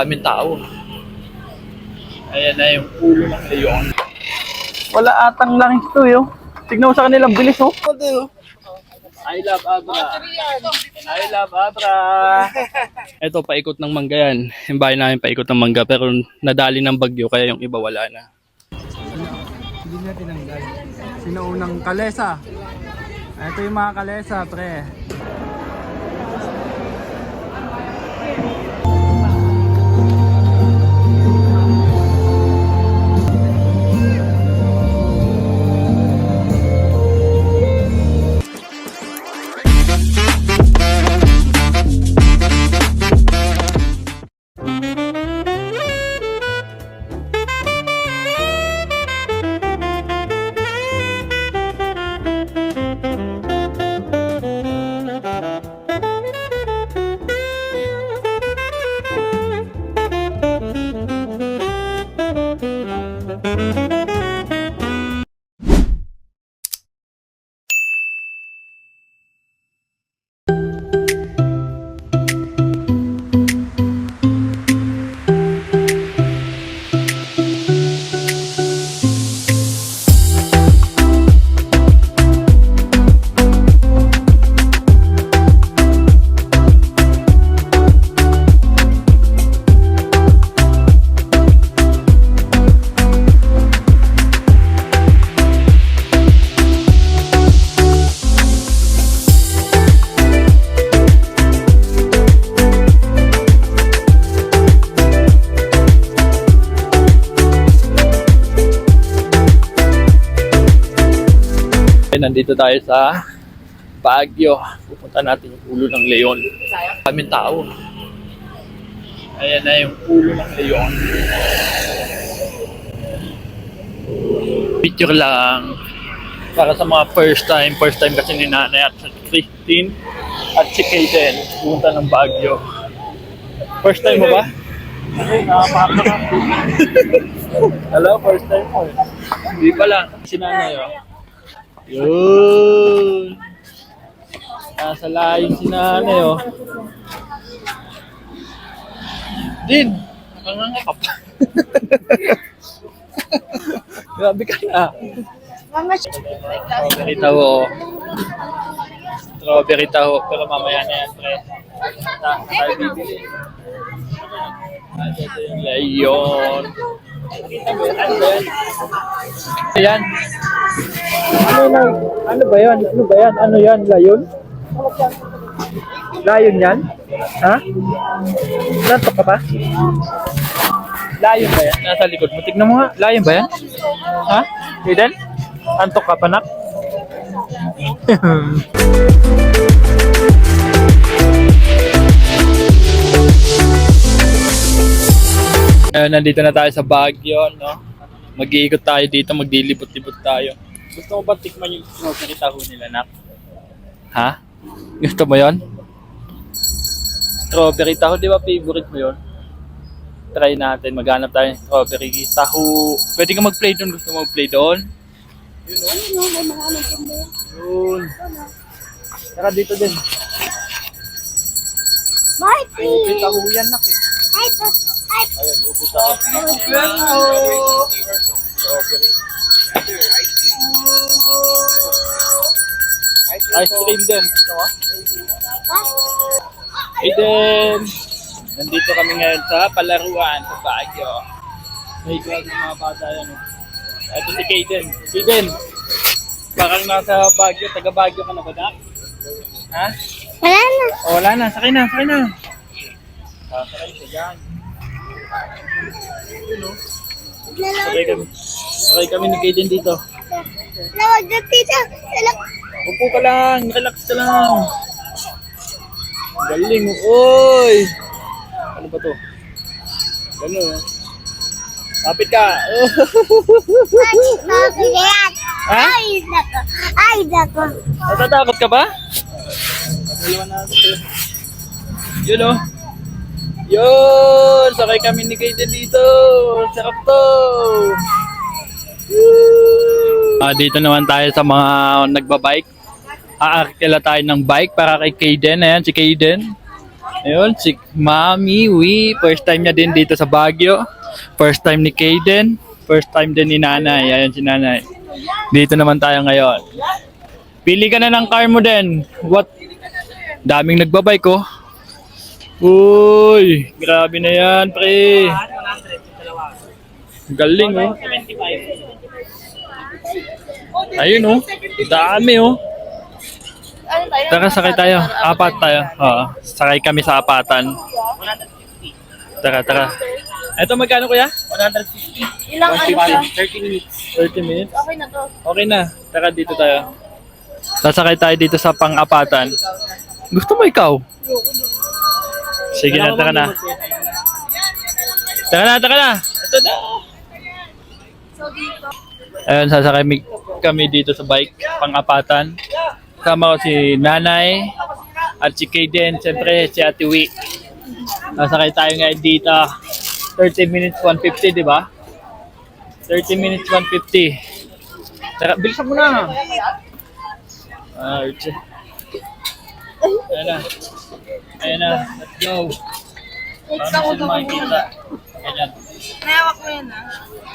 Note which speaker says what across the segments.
Speaker 1: Daming tao. Ayan na yung ulo ng leon. Wala atang langis to yun. Tignan mo sa kanilang bilis oh. I love Abra. I love Abra. Ito, paikot ng mangga yan. Yung bahay namin paikot ng mangga pero nadali ng bagyo kaya yung iba wala na.
Speaker 2: Hindi na tinanggal. Sinuunang kalesa. Ito yung mga kalesa, pre.
Speaker 1: Nandito tayo sa Baguio. Pupunta natin yung ulo ng leon. Daming tao. Ayan na yung ulo ng leon. Picture lang para sa mga first time kasi ni Nanay at Christine at si Kaden pupunta ng Baguio. First time mo ba? Hello, first time mo. Hindi pa lang. Si Nanay oh. Yun. Nasa layo si Nanay oh. Din, nakangangakap. Grabe ka na. Strawberry taho. Strawberry taho. Pero mamaya na yan, pre. Tayo bibili. Ito yung leon. Ayan. Ano ba yan? Ano ba yan? Ano yan? Layon? Layon yan? Ha? Nantok ka pa? Layon ba yan? Nasa likod mo. Tignan mo nga. Layon ba yan? Ha? Eden? Antok ka pa, nak? Nandito na tayo sa Baguio, no? Mag-iikot tayo dito, magdilibot-libot tayo. Gusto mo ba tikman yung strawberry taho nila, nak? Ha? Gusto mo yon? Strawberry taho, di ba favorite mo yon? Try natin, maghanap tayo ng strawberry taho. Pwede ka mag-play doon, gusto mo mag-play doon? Yun. Tara dito din. Strawberry taho yan, nak eh. Ayan, upit ako. Strawberry. Ice cream din. Gusto mo? Aiden! Nandito kami ngayon sa palaruan sa Baguio. May God ng mga bata yan. Ito si Kaden. Kaden! Parang nasa Baguio. Taga Baguio ka na ba, Dak? Ha?
Speaker 3: Wala na.
Speaker 1: O, wala na. Sakay na. Sakay na. Sakay siya dyan. Sakay kami ni Kaden dito.
Speaker 3: Lawag na tita.
Speaker 1: Upo ka lang, relax ka lang. Galing mo, oy! Ano ba to? Gano'n, kapit ka. Ha?
Speaker 3: Ay, dako.
Speaker 1: Natatakot ka ba? Yun o. Yun! Sakay kami ni Kaden dito. Sarap to. Dito naman tayo sa mga nagbabike. Aarkila tayo ng bike para kay Kaden. Ayan si Kaden. Ayun, si Mami Wee. First time niya din dito sa Baguio. First time ni Kaden. First time din ni Nanay. Ayan si Nanay. Dito naman tayo ngayon. Pili ka na ng car mo din. What? Daming nagbabike oh. Uy, grabe na yan, pre. Galing oh. Ayun oh. Dami oh. Tara, sakay tayo. Apat tayo. Oo. Sakay kami sa apatan. Tara, tara. Ito magkano kuya? 150.
Speaker 4: Ilang ano siya?
Speaker 1: 30 minutes. 30 minutes?
Speaker 4: Okay na to.
Speaker 1: Okay na. Tara, dito tayo. Sasakay tayo dito sa pang-apatan. Gusto mo ikaw? Sige na, tara na. Tara na, tara na. Ito na. Ayun, sasakay kami dito sa bike, pang-apatan. Kasama ko si Nanay at si Kaden, siyempre si Ate Wee. Sasakay tayo ngayon dito. 30 minutes, 150, di ba? 30 minutes, 150. Tara, bilisan mo na. Ayan na. Ayan na. Let's go. Paano siya makikita? Ganyan.
Speaker 4: Nayawak mo yan ah.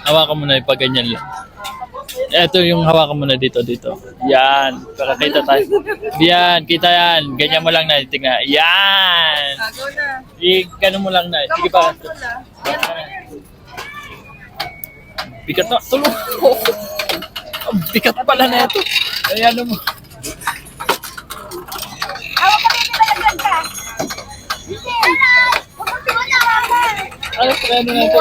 Speaker 1: Hawakan mo na yung pag ganyan lang. Ito yung hawakan mo na dito. Yan. Para kita tayo. Yan. Kita yan. Ganyan mo lang na. Tingnan. Yan.
Speaker 4: Gago na.
Speaker 1: Ganun mo lang na. Sige pa. Bigat na. Tulong. Ang bigat pala na ito. Ayan mo.
Speaker 3: Awa ka dito malagyan ka.
Speaker 1: Ano na ito?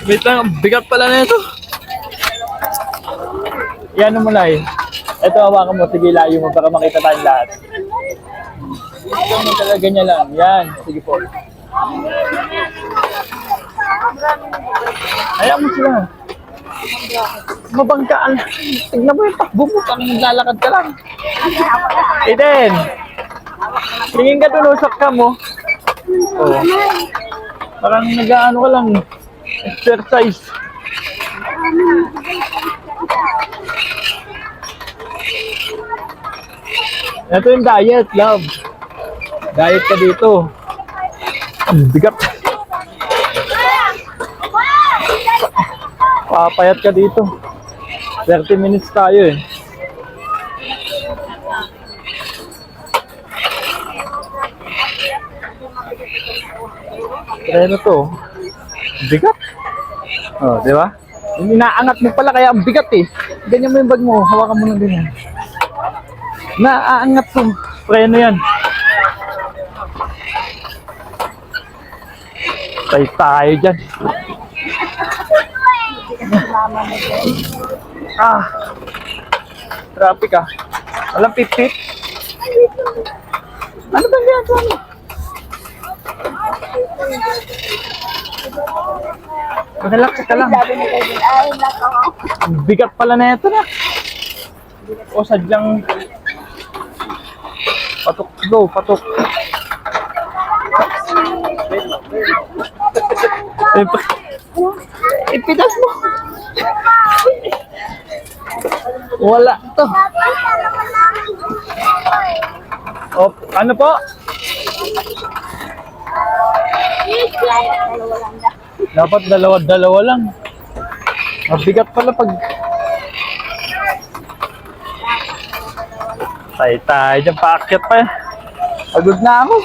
Speaker 1: Wait lang, ang bigat pala na ito. Yan mo lang eh. Ito hawakan mo, sige layo mo para makita tayong lahat. Ito mo talaga niya lang. Yan, sige po. Ayaw mo sila. Mabanggaan. Tignan mo yung takbo mo, parang naglalakad ka lang. Eden! Tingin ka dun, usap ka mo. Oh. Parang nag-ano ka lang. Exercise. Ito yung diet, love. Diet ka dito. Ang bigat. Papayat ka dito. 30 minutes tayo eh. Treno to. Bigat. Oh, di ba? Inaangat mo pala kaya ang bigat eh. Ganyan mo yung bag mo, hawakan mo lang ganyan. Naaangat to. Treno yan. Tayo dyan. Traffic ah. Walang pip-pip. Ano ba ginagawa mo? Relax ka lang. Bigat pala na ito na. O sadyang patok go, patok. Ipitas mo. Wala to. Oh, ano po? Dapat dalawa lang. Mabigat pala pag tayo dyan, paakyat pa eh. Pagod na ako.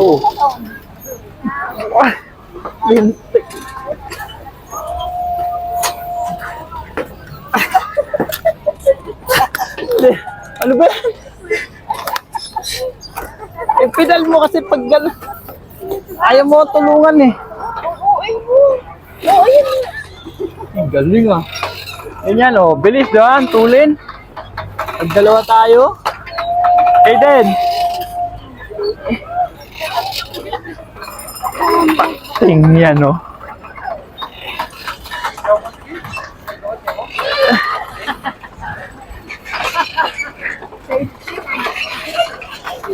Speaker 1: Oh. Lintik. Ano ba? Pedal mo kasi pag gano'n. Ayaw mo tulungan eh. Ang galing ah. Ganyan oh, bilis doon, tulin. Pagdalawa tayo. Aiden. Pating yan oh.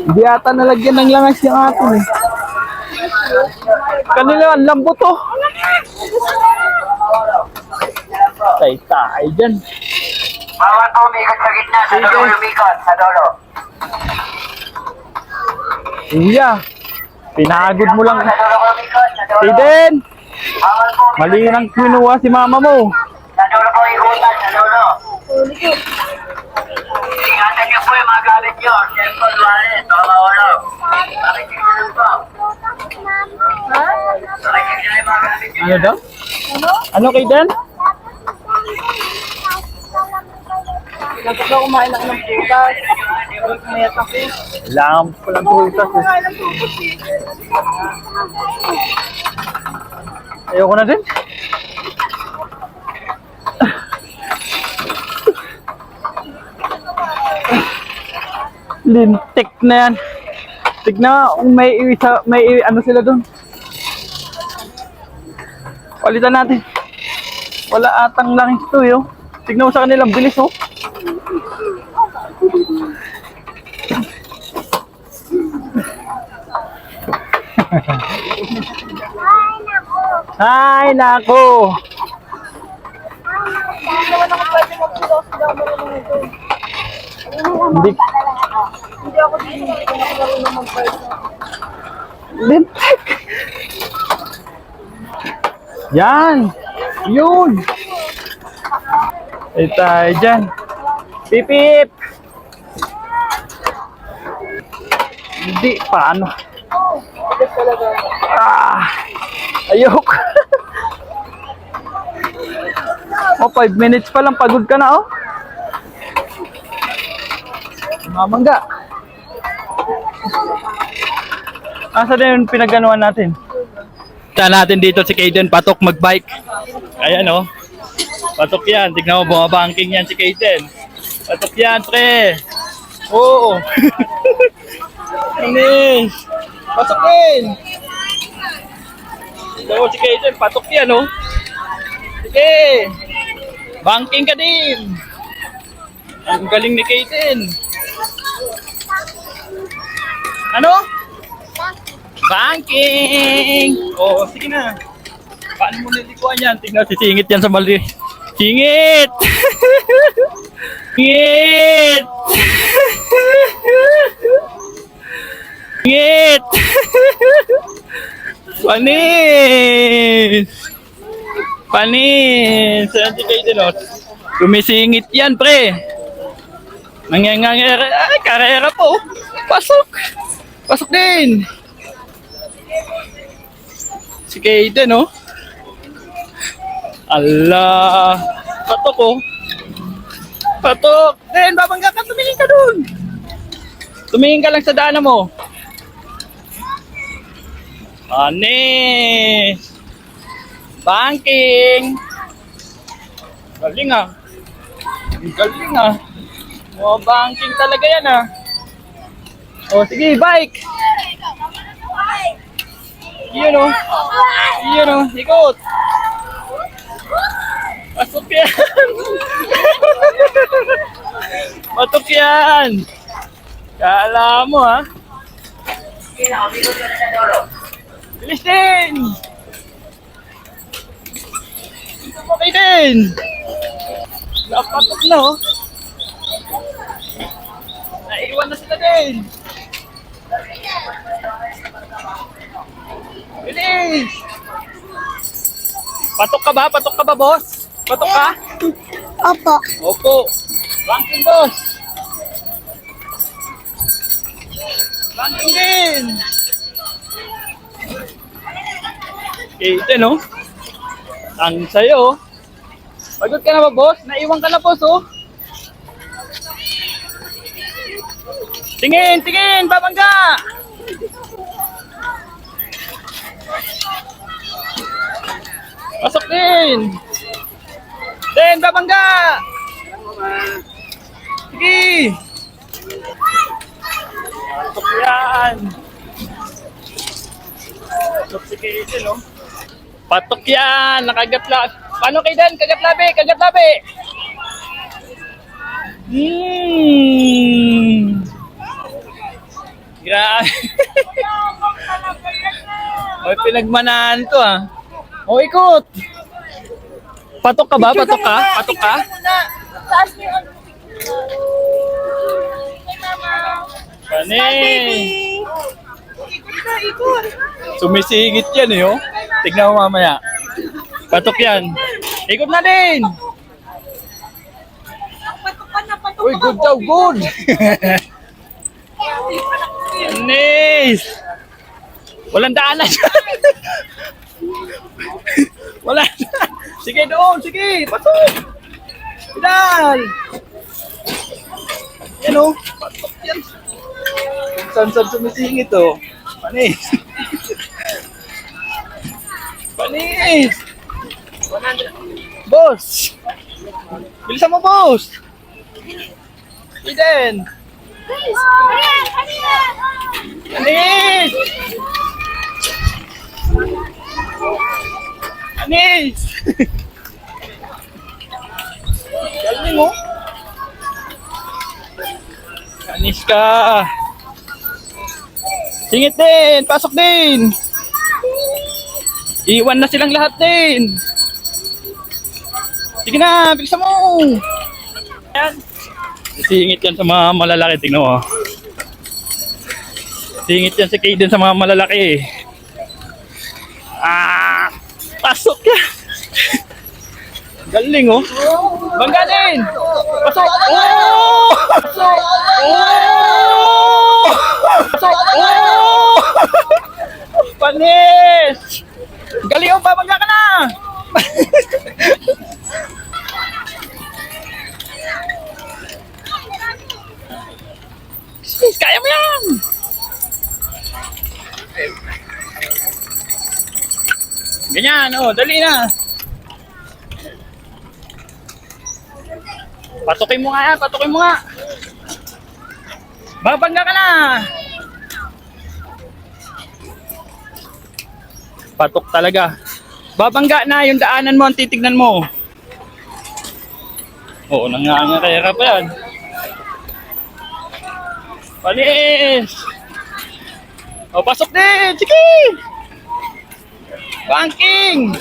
Speaker 1: Hindi ata nalagyan ng langas yung atin eh. Kanila, ang lambot to. Tay dyan.
Speaker 4: Bawal po umikot sa gitna, sa dulo umikot, sa dulo.
Speaker 1: Kuya, pinagod mo lang.
Speaker 4: Sa dulo umikot, sa dulo.
Speaker 1: Aiden,
Speaker 4: Bawal po umikot
Speaker 1: mali nang kinuha si mama mo.
Speaker 4: sa dulo po ikutan, sa dulo. Ingatan niyo po yung mga gamit niyo. Cellphone, wallet, baka mawalog. Bakit tingnan po? Bakit tingnan yung mga gamit niyo?
Speaker 1: Ano daw? Ano kay Dan?
Speaker 3: Dapat daw kumain ako ng putas. Mayat ako.
Speaker 1: Kailangan ko lang pultas.
Speaker 3: Kumain ng putas
Speaker 1: Ayoko na din. Lintik na yan. Tignan kung may ano sila doon. Palitan natin. Wala atang langis to yo. Tignan mo sa kanilang bilis oh. Ay nako.
Speaker 3: Hindi naman ako pwede mag-putas. Hindi ako marunong ito.
Speaker 1: Hindi.
Speaker 3: Hindi ako din. Hindi ako marunong mag-putas.
Speaker 1: Lintik. Yan. Yun. Ay tayo dyan. Pipip. Hindi. Paano? Ayok. Oh, 5 minutes pa lang. Pagod ka na, oh. Mamangga. Asa na yung pinaganuhan natin? Kita natin dito si Kaden patok magbike. Ayan, oh. Patok yan. Tignan mo, bumabangking yan si Kaden. Patok yan, pre. Oo. Anis. Patok din. Tignan mo si Kaden, patok yan, oh. Sige. Banking ka din. Ang galing ni Kaden. Ano? Banking! Oo, sige na. Paano mo nilikuan yan? Tignan, sisingit yan sa mali. Singit! Singit! Singit! Panis! Panis! Saan si Kaden, oh? Tumisingit yan, pre. Nangyayari. Ay, karera po. Pasok. Pasok din. Si Kaden, oh. Allah. Patok, oh. Patok. Den, babangga ka. Tumingin ka dun. Tumingin ka lang sa daanan mo. Anis. Banking. Galing, ah. Galing, ah. Oh, banking talaga yan, ah. Oh, sige, bike. Yun, oh. Yun, oh. Ikot. Pasok yan. Patok yan. Kala mo, ha. Bilis din. Okay din. Napatok na, oh. Naiwan na sila din. Bilis! Patok ka ba? Patok ka ba, boss? Patok ka?
Speaker 3: Opo.
Speaker 1: Opo. Ranking, boss. Ranking din. Ito, no? Ang sayo. Pagod ka na ba, boss? Naiwan ka na, boss, oh. Tingin, tingin, babangga! Pasok din! Den, babangga! Sige! Pasok yan! Pasok si Kaden, no? Patok yan! Nakagatla! Paano kay Dan? Kagatlabi! Kagatlabi! Grabe! May pinagmanahan to ah. O, ikot. Patok ka ba? Patok ka? Patok ka?
Speaker 3: Taas mo yung ano. Hey, mama.
Speaker 1: Kani.
Speaker 3: Ikot na, ikot.
Speaker 1: Sumisingit yan eh oh. Tignan mo mamaya. Patok yan. Ikot na din.
Speaker 3: Patok ka na, patok
Speaker 1: Uy, good daw, good. Anis. Walang daanan dyan. Wala na. Sige doon, sige. Patok. Pedal. Yan o. Patok yan. Kung saan sumisingit o. Panis. Panis. Boss. Bilisan mo, boss. Eden. Anis. Anis. Galing mo. Anis ka. Singit din. Pasok din. Iwan na silang lahat din. Sige na. Bilisan mo. Ayan. Singit yan sa mga malalaki. Tingnan mo. Singit yan si Kaden sa mga malalaki. Ah, pasok yan. Galing oh. Bangga din. Pasok. Oh! Pasok. Oh! Pasok. Oh! Panis. Galing oh, babangga ka na. Kaya mo yan. Ganyan, oh, dali na. Patukin mo nga yan, patukin mo nga. Babangga ka na. Patok talaga. Babangga na yung daanan mo, ang titignan mo. Oo, kaya ka pa yan. Palis! O, pasok din! Sige! Banking!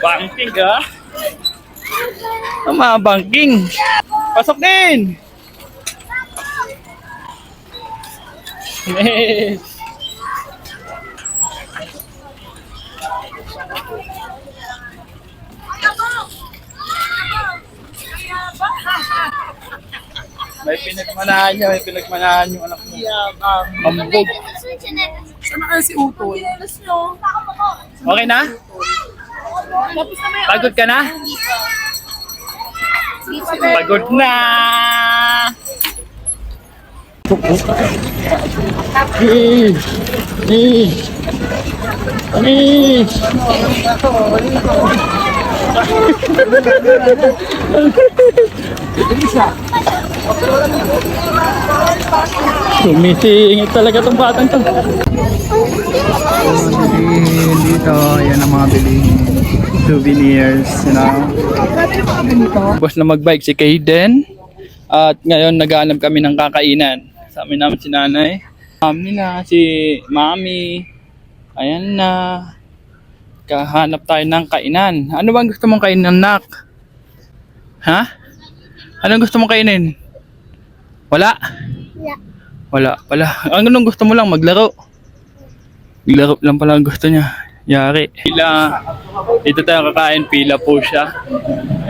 Speaker 1: Banking ka? Mga banking! Pasok din! Yes! May pinagmanahan yung anak mo. Mambog.
Speaker 3: Sana kaya si Utoy?
Speaker 1: Okay na? Pagod ka na? Pagod na! Sumisingit talaga tong batang to.
Speaker 2: Bilihin dito, yan ang mga bilihin.
Speaker 1: Souvenirs, you know. Boss na magbike si Kaden. At ngayon naghahanap kami ng kakainan. Sa amin naman si nanay. Nila, si mami. Ayan na. Kahanap tayo ng kainan. Ano bang gusto mong kainin, nak? Ha? Anong gusto mong kainin? Wala? Wala pala. Anong gusto mo lang? Maglaro? Maglaro lang pala ang gusto niya. Yari. Pila. Dito tayo kakain. Pila po siya.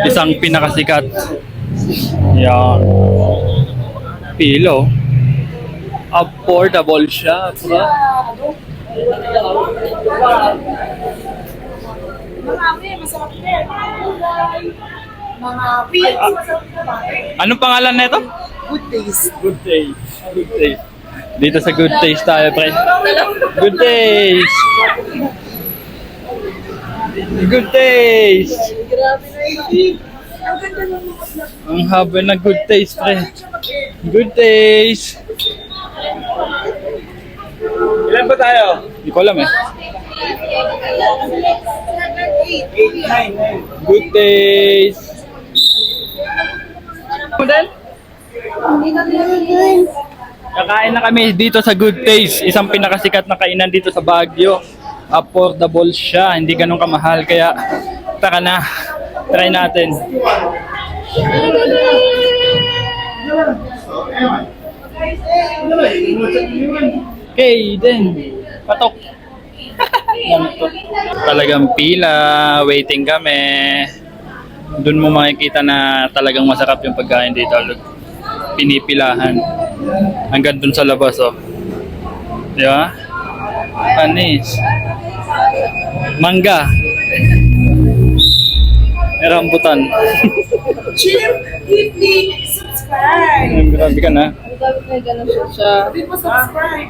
Speaker 1: Isang pinakasikat. Yan. Pilo. Affordable siya.
Speaker 3: Masarap din. Mga pizza.
Speaker 1: Anong pangalan nito?
Speaker 3: Good taste.
Speaker 1: Good Taste. Good Taste. Dito sa Good Taste tayo, pre. Good Taste. Good Taste.
Speaker 3: Grabe na yun. Ang ganda ng
Speaker 1: Ang haba ng Good Taste, pre. Good Taste. Ilan ba tayo? Hindi ko alam eh. Good Taste. Mo din? Kakain na kami dito sa Good Taste, isang pinakasikat na kainan dito sa Baguio. Affordable siya, hindi ganun kamahal, kaya tara na, try natin. Okay, then, patok. Talagang pila, waiting kami. Doon mo makikita na talagang masarap yung pagkain dito. Pinipilahan. Hanggang dun sa labas, oh. Di ba? Anis. Mangga. May rambutan.
Speaker 3: Chip, hit, subscribe.
Speaker 1: Grabe ka na.
Speaker 3: May ganun siya. Hindi mo subscribe.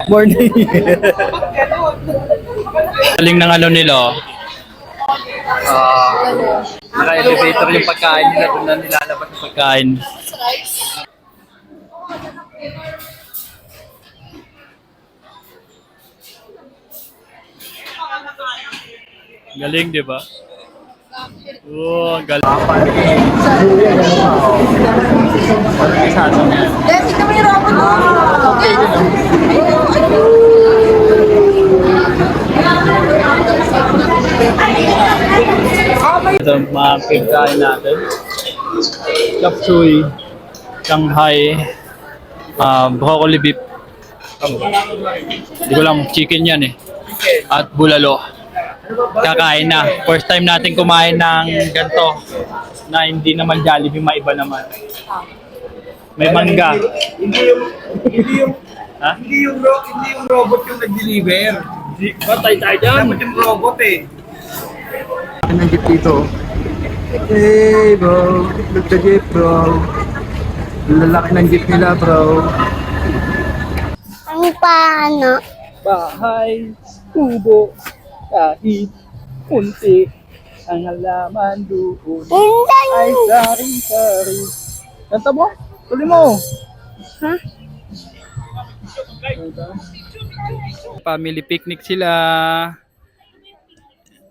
Speaker 1: Morning. Galing ng ano nila, oh. Naka-elevator yung pagkain nila, doon na nilalabas yung pagkain. Galing, di ba? Oo, ang galing.
Speaker 3: Dahil tignan mo yung robot mo.
Speaker 1: Ito mga pagkain natin. Chop suey, Shanghai, broccoli beef. Hindi ko lang, chicken yan eh. At bulalo. Kakain na. First time natin kumain ng ganito na hindi naman Jollibee, maiba naman. May mangga.
Speaker 2: Hindi yung
Speaker 1: Ha?
Speaker 2: hindi yung robot yung nag-deliver.
Speaker 1: Patay tayo dyan.
Speaker 2: Dapat yung robot eh. Ano ang jeep dito? Hey bro, look the jeep bro. Lalaki ng jeep nila bro.
Speaker 3: Ang paano?
Speaker 1: Bahay, kubo, kahit kunti, ang halaman doon ay sari-sari. Kanta mo? Tuloy mo!
Speaker 3: Ha?
Speaker 1: Family picnic sila.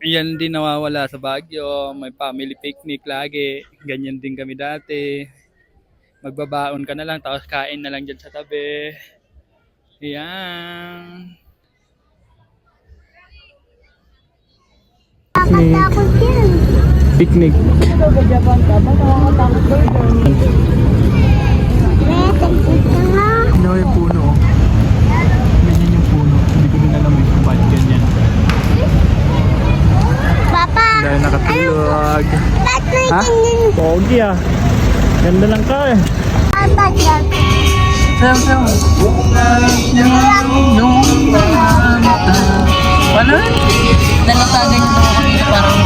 Speaker 1: Yan din nawawala sa Baguio. May family picnic lagi. Ganyan din kami dati. Magbabaon ka na lang tapos kain na lang dyan sa tabi. Yan.
Speaker 3: Nakatakot yan.
Speaker 2: Picnic. Ano yung puno? Ganyan yung puno. Hindi ko din alam kung bakit ganyan.
Speaker 3: Papa,
Speaker 2: Dahil nakatulog.
Speaker 3: ba't may
Speaker 2: Ha?
Speaker 3: ganyan?
Speaker 2: Pogi ah. Ganda lang ka eh.
Speaker 3: Papa, dyan.
Speaker 2: Sayo, sayo. Wala?
Speaker 3: Dalatagan niyo kami parang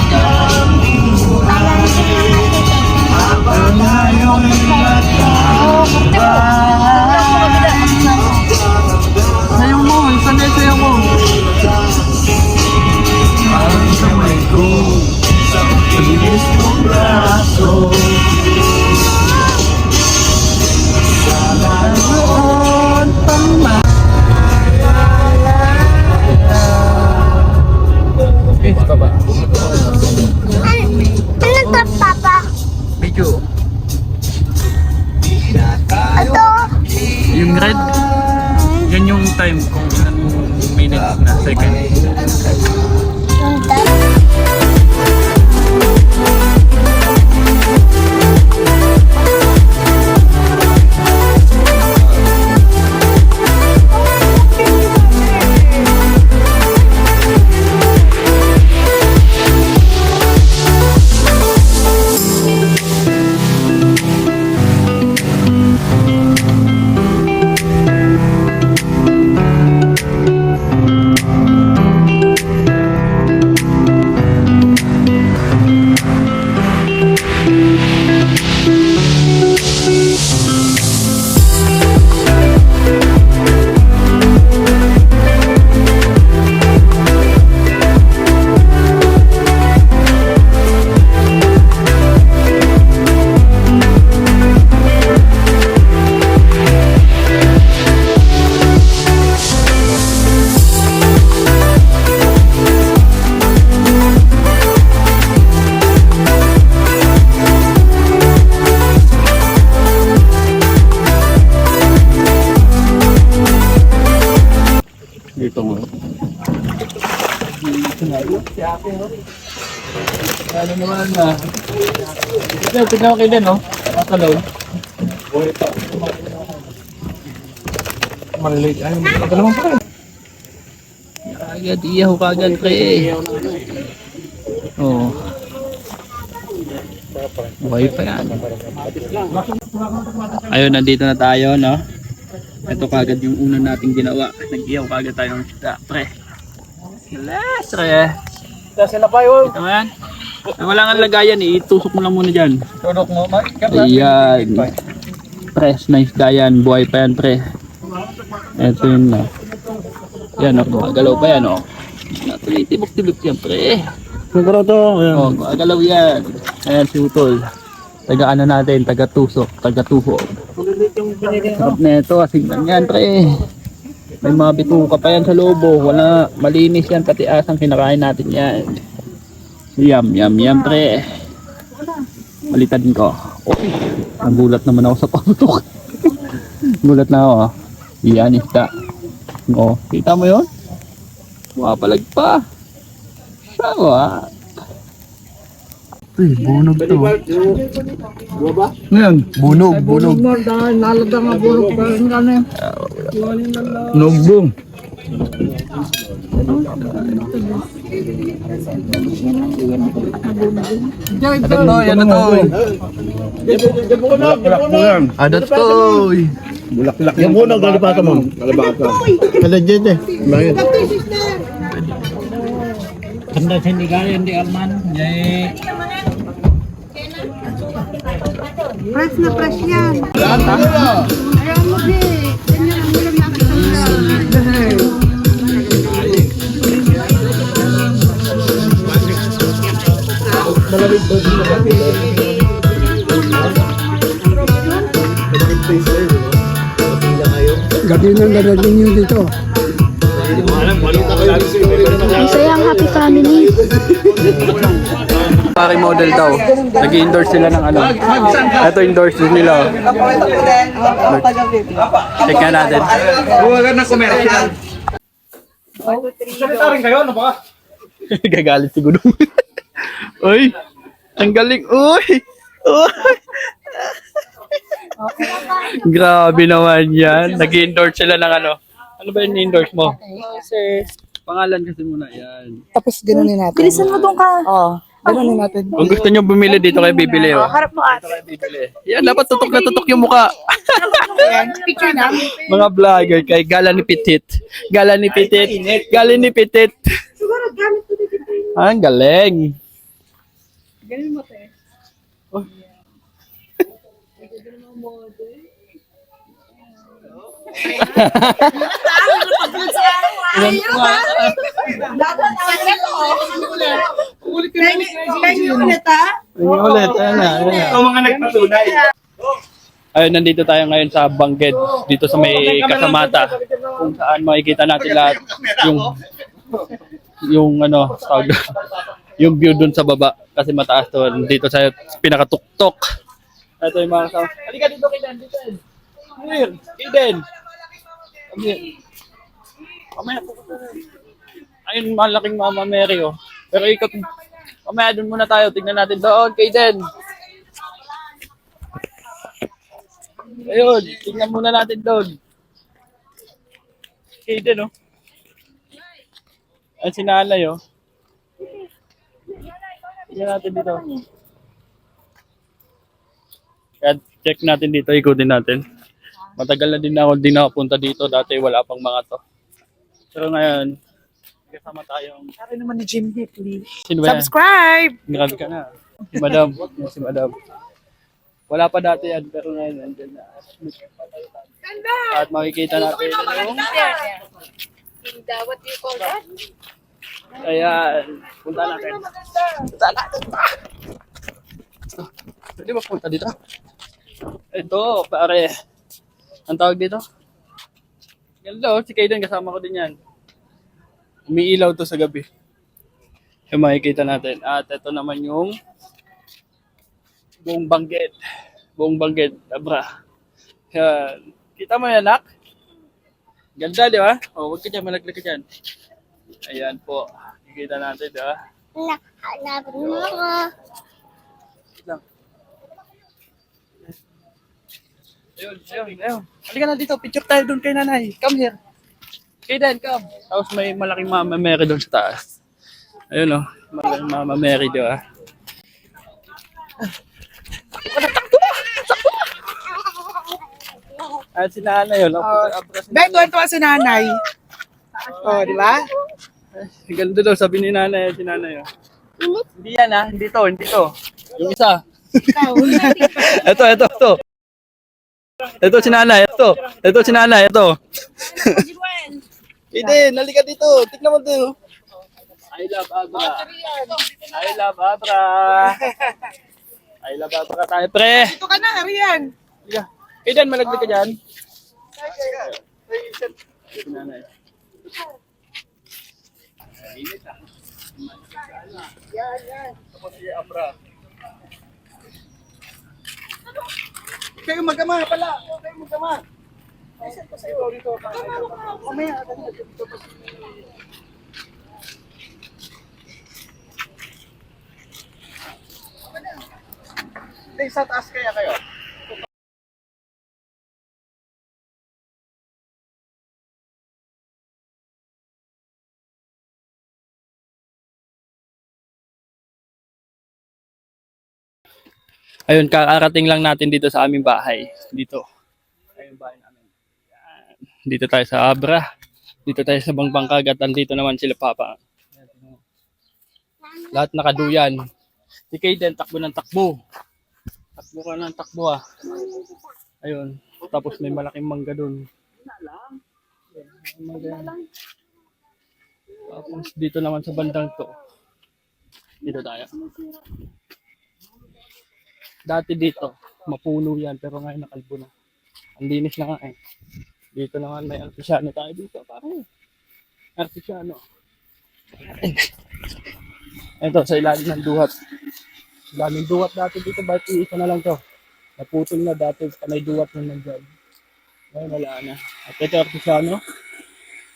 Speaker 2: Sayo mo, saan na sayo mo? Eh, baba.
Speaker 3: Ano to, Papa?
Speaker 2: Medyo.
Speaker 3: Ito?
Speaker 2: Yung red, yan yung time kung ilan minutes na second.
Speaker 3: Yung dad?
Speaker 1: Ano naman na. Tignan mo kayo din, no? Matalaw. Maliliit. Ay, matalaw pa rin. Kagad, iyaw kagad pre. Oo. Buhay pa yan. Ayun, nandito na tayo, no? Ito kagad yung una nating ginawa. Nag-iyaw kagad tayo ng isda, pre. Yes, pre.
Speaker 2: Kasi na pa yun.
Speaker 1: Ito yan. Ay, wala nga lagayan eh. Itusok mo lang muna dyan.
Speaker 2: Tunok mo,
Speaker 1: Ayan. Fresh na isda yan. Buhay pa yan, pre. Ito yun na. Yan, oh. Gagalaw pa yan, oh. Tibok-tibok yan, pre.
Speaker 2: Siguro to.
Speaker 1: Oh, gagalaw yan. Ayan si Utol. Taga ano natin, taga tusok, taga tuho. Sarap na ito, asignan yan, pre. May mga bituka pa yan sa lobo. Wala, malinis yan, pati asang kinakain natin yan. Yum, yum, yum, pre. Balitan ko. Oh, nagulat naman ako sa pamutok. Gulat na ako, oh. Yan, isda. Oh, kita mo yun? Wapalag pa. Sawa. Uy, bunog to. Ngayon, bunog.
Speaker 3: Nalaga nga bulok pa rin ka na.
Speaker 1: Nugbong. Ano to? Ano to?
Speaker 2: Bulak-bulak. Yung bunog, lalipatan mo. Lalipatan. Kada dyan eh. Bakit?
Speaker 1: Kanda sinigayan di Alman. Yay.
Speaker 3: Fresh na fresh yan. Ayaw mo di. Ganyan ang ulam nakita mo.
Speaker 2: Gabi nang dadating nyo dito.
Speaker 3: Masaya ang happy family.
Speaker 1: Pare model daw. Nag-endorse sila ng ano. Ito endorse nila. Check nga natin.
Speaker 2: Huwag na commercial. Sekretary kayo, ano ba?
Speaker 1: Gagalit siguro. Uy! Ang galing! Uy! Uy! Grabe naman yan. Nag-endorse sila ng ano. Ano ba yung endorse mo?
Speaker 3: Sir.
Speaker 1: Pangalan kasi muna. Yan.
Speaker 3: Tapos gano'n natin. Bilisan mo doon ka. Oo. Gano'n natin.
Speaker 1: Kung gusto nyo bumili dito kayo bibili. Oh.
Speaker 3: Harap mo ate.
Speaker 1: Bibili. Yan, dapat tutok na tutok yung mukha.
Speaker 3: Picture na.
Speaker 1: Mga vlogger kay Gala ni Petit. Gala ni Petit. Gala ni Petit.
Speaker 3: Siguro gamit ko dito.
Speaker 1: Ang galing.
Speaker 3: Galing mo te. Kaya ulit ha?
Speaker 1: Ayun ulit. Ayan na. Ayan na.
Speaker 2: Ito mga nagpatunay.
Speaker 1: Ayun, nandito tayo ngayon sa Bangged, dito sa may Kasamata, kung saan makikita natin lahat yung ano, tawag doon, yung view dun sa baba, kasi mataas to, dito sa pinakatuktok. Ito yung mga kasama. Halika dito, Kaden, dito. Come here, Kaden. Come here. Mamaya po. Ayun, malaking Mama Mary, oh. Pero ikot, mamaya dun muna tayo, tignan natin doon, Kaden. Ayun, tingnan muna natin doon. Kaden, oh. Ang sinalay, oh. Tingnan natin dito. Kaya check natin dito, ikutin natin. Matagal na din ako punta dito. Dati wala pang mga to. Pero ngayon, kasama tayong...
Speaker 3: Sabi naman ni Jim please.
Speaker 1: Sino ba yan?
Speaker 3: Subscribe!
Speaker 1: Grabe ka na. Si Madam. Si Madam. Wala pa dati yan, pero ngayon nandyan na. At makikita natin yung...
Speaker 3: What do you call that?
Speaker 1: Ayan. Punta natin. Punta natin. Pwede ba punta dito? Ito, pare. Ang tawag dito? Hello, si Kaden, kasama ko din yan. Umiilaw to sa gabi. Yung makikita natin. At ito naman yung buong Bangged. Buong Bangged. Abra. Yan. Kita mo yan, nak? Ganda, di ba? O, huwag ka dyan. Malaglag ka dyan. Ayan po. Kikita natin, di ba?
Speaker 3: Hanapin mo ako.
Speaker 1: Lang. Ayun. Halika na dito, picture tayo doon kay nanay. Come here. Okay then, come. Tapos may malaking Mama Mary doon sa taas. Ayun malaking Mama Mary, di ba? At si nanay yun.
Speaker 5: Dahil tuwan-tuwa si nanay. Oh, di ba?
Speaker 1: Ganda daw, sabi ni nanay, si nanay. Hindi yan hindi to. Yung isa. Ito. Ito si nanay, ito si nanay, ito. Eden, nalika dito. Tignan mo dito. I love Abra. I love Abra tayo, pre.
Speaker 5: Ito ka na, Arian.
Speaker 1: Eden, malaglag ka dyan. Si nanay. Ako si Abra.
Speaker 5: Kayo magama pala. Kayo magama. Saan pa sa'yo dito? Mamaya. Sa taas kaya kayo?
Speaker 1: Ayun, kakarating lang natin dito sa aming bahay. Dito. Ayun bahay namin. Yan. Dito tayo sa Abra. Dito tayo sa Bangbangkag at nandito naman sila Papa. Lahat nakaduyan. Si Kaden, takbo ng takbo. Takbo ka ng takbo Ayun. Tapos may malaking mangga dun. Tapos dito naman sa bandang to. Dito tayo. Dati dito, mapuno yan, pero ngayon nakalbo na. Ang linis na nga Dito naman may artisyano tayo dito, pare. Artisyano. Ito, sa ilalim ng duhat. Daming duhat dati dito, bakit isa na lang to? Naputol na dati, may duhat na nandyan. Ngayon wala na. At ito artisyano,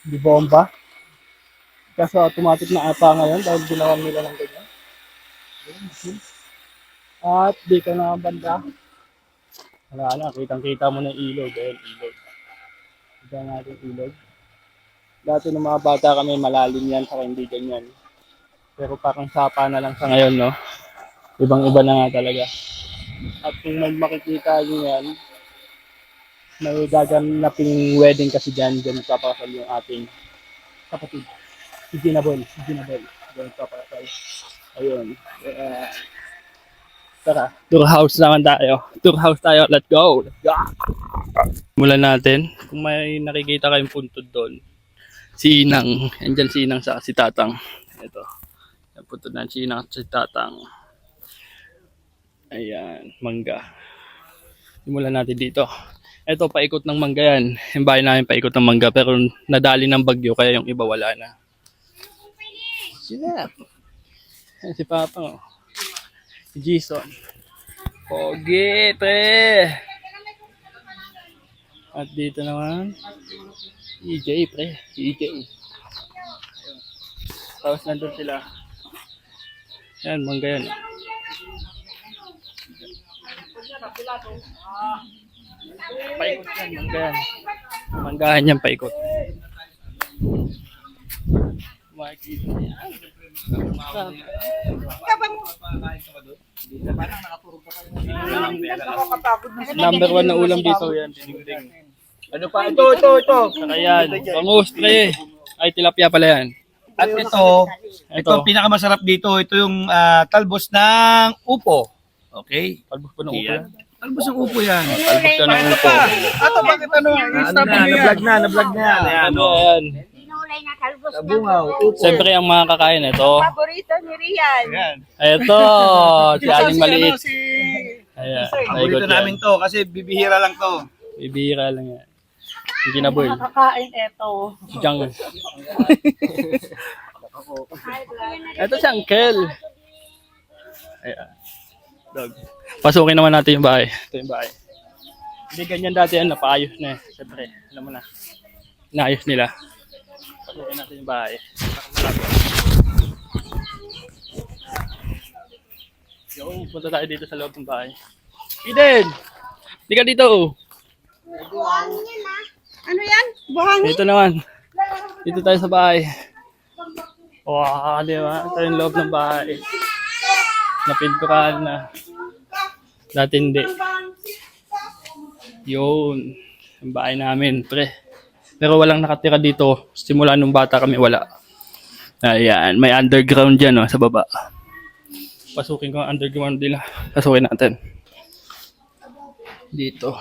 Speaker 1: di bomba. Kaso automatic na ata ngayon dahil ginawan nila ng ganyan. At dito na ang banda. Wala na, kitang-kita mo na ilog. Ayun, ilog. Kita natin ilog. Dati nung mga bata kami, malalim yan, saka hindi ganyan. Pero parang sapa na lang sa ngayon, no? Ibang-iba na nga talaga. At kung may makikita nyo yan, may gaganaping wedding kasi dyan, dyan magpapakasal yung ating kapatid. Si Ginabel. Dyan magpapakasal. Ayun. Tara, tour house naman tayo. Let's go. Simulan natin. Kung may nakikita kayong puntod doon. Si Inang. Andyan si Inang sa si Tatang. Ito. Yung puntod na si Inang sa si Tatang. Ayan, mangga. Simulan natin dito. Ito, paikot ng mangga yan. Yung bahay namin paikot ng mangga. Pero nadali ng bagyo, kaya yung iba wala na. Yeah. Si Papa, Si Jason. Pogi, pre. At dito naman, EJ, pre. EJ. Tapos nandun sila. Yan, mangga yan. Paikot yan, mangga yan. Manggahan yan, paikot. Makikita yan. Number 1 na ulam dito yan.
Speaker 2: Ano pa? Ito.
Speaker 1: Saka yan. Bangus, pre. Ay, tilapia pala yan.
Speaker 2: At ito pinakamasarap dito. Ito yung talbos ng upo. Okay?
Speaker 1: Talbos pa ng upo yan.
Speaker 2: Talbos ng upo yan.
Speaker 1: Talbos ka ng upo.
Speaker 5: Ato, bakit
Speaker 2: Na-vlog na yan. Ayan.
Speaker 1: Ano yan?
Speaker 3: Dinulay na talbos na
Speaker 2: Bungaw, upo.
Speaker 1: Siyempre ang mga kakain ito.
Speaker 3: paborito ni Rian.
Speaker 2: Ayan.
Speaker 1: Ito, si Aling Maliit.
Speaker 5: Si
Speaker 1: Ayan,
Speaker 2: Paborito
Speaker 1: paikot
Speaker 2: namin
Speaker 1: yan.
Speaker 2: to kasi bibihira lang to.
Speaker 1: Bibihira lang yan. Si Ginaboy.
Speaker 5: Kakain ito.
Speaker 1: Si Jang. Ito si Uncle. Ayan. Dog. Pasukin naman natin yung bahay. Ito yung bahay. Hindi ganyan dati yan, napaayos na Siyempre, alam mo na. Naayos nila. Pasukin natin yung bahay. So, punta tayo dito sa loob ng bahay. Eden! Di ka dito!
Speaker 3: Ano yan? Buhangin?
Speaker 1: Dito naman. Dito tayo sa bahay. Wow, di ba? Ito yung loob ng bahay. Napinturahan na. Dati hindi. Yun. Ang bahay namin, pre. Pero walang nakatira dito. Simula nung bata kami, wala. Ayan, may underground dyan, sa baba. Pasukin ko ang underground nila. Pasukin natin. Dito.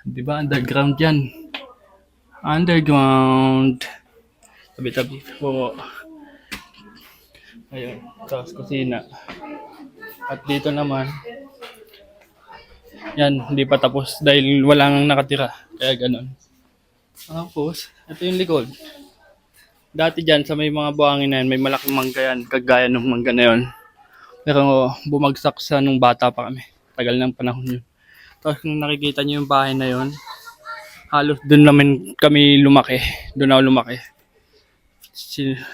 Speaker 1: Di ba, underground yan. Underground. Tabi-tabi po. Ayun, tapos kusina. At dito naman, yan, hindi pa tapos dahil walang nakatira. Kaya ganun. Tapos, ito yung likod. Dati dyan, sa may mga buhangin na yan, may malaking mangga yan, kagaya ng mangga na yun. Pero bumagsak sa nung bata pa kami. Tagal ng panahon yun. Tapos kung nakikita nyo yung bahay na yun, halos doon naman kami lumaki. Doon ako lumaki.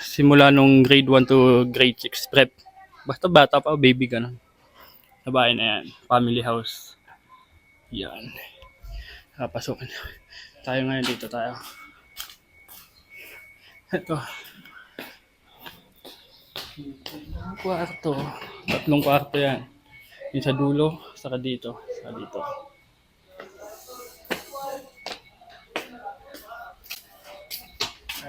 Speaker 1: Simula nung grade 1 to grade 6 prep. Basta bata pa, baby ganun. Sa bahay na yan, family house. Yan. Pasukan. Tayo ngayon dito tayo. Ito. Kwarto. 3 kwarto yan. Yung sa dulo, saka dito. Saka dito.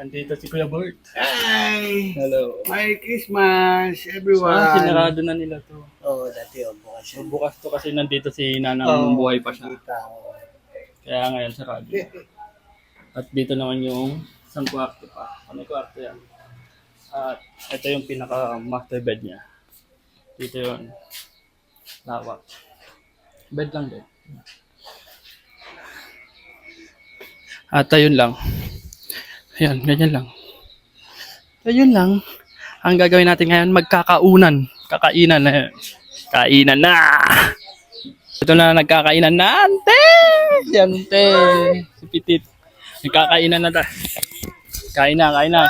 Speaker 1: Andito si Kuya Bert.
Speaker 5: Hi!
Speaker 1: Hello.
Speaker 5: Merry Christmas, everyone!
Speaker 1: Sinarado na nila to.
Speaker 5: Oo, dati bukas yun.
Speaker 1: Bukas to kasi nandito si Nanang buhay pa siya.
Speaker 5: Oo.
Speaker 1: Kaya ngayon sarado. At dito naman yung isang kwarto pa. Ano kwarto yan? At ito yung pinaka master bed niya. Dito yun. Lawak. Bed lang din. At ayun lang. Ayan, ganyan lang. Ayun lang. Ang gagawin natin ngayon, magkakaunan. Kakainan na yun. Kainan na! Ito na nagkakainan na. Ante! Ante! Si Pitit. Nagkakainan na ta. Kain na, kain na.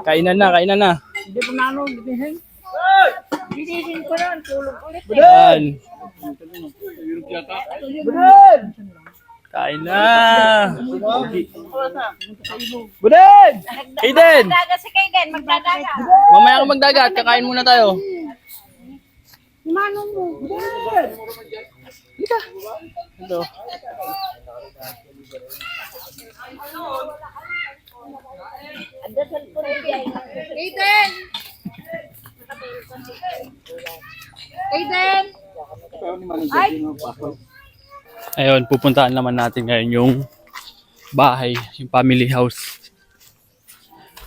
Speaker 1: Kainan na, kainan na.
Speaker 3: Hindi ko na bitihin. Bitihin ko na, tulog ulit.
Speaker 1: Yan. Kain na. Budin! Aiden!
Speaker 3: Magdaga si Kaiden, magdadaga.
Speaker 1: Mamaya ka magdagat, kakain muna tayo.
Speaker 3: Manong mo.
Speaker 1: Ito.
Speaker 3: Kaiden! Kaiden! Ay!
Speaker 1: Ayun, pupuntahan naman natin ngayon yung bahay, yung family house.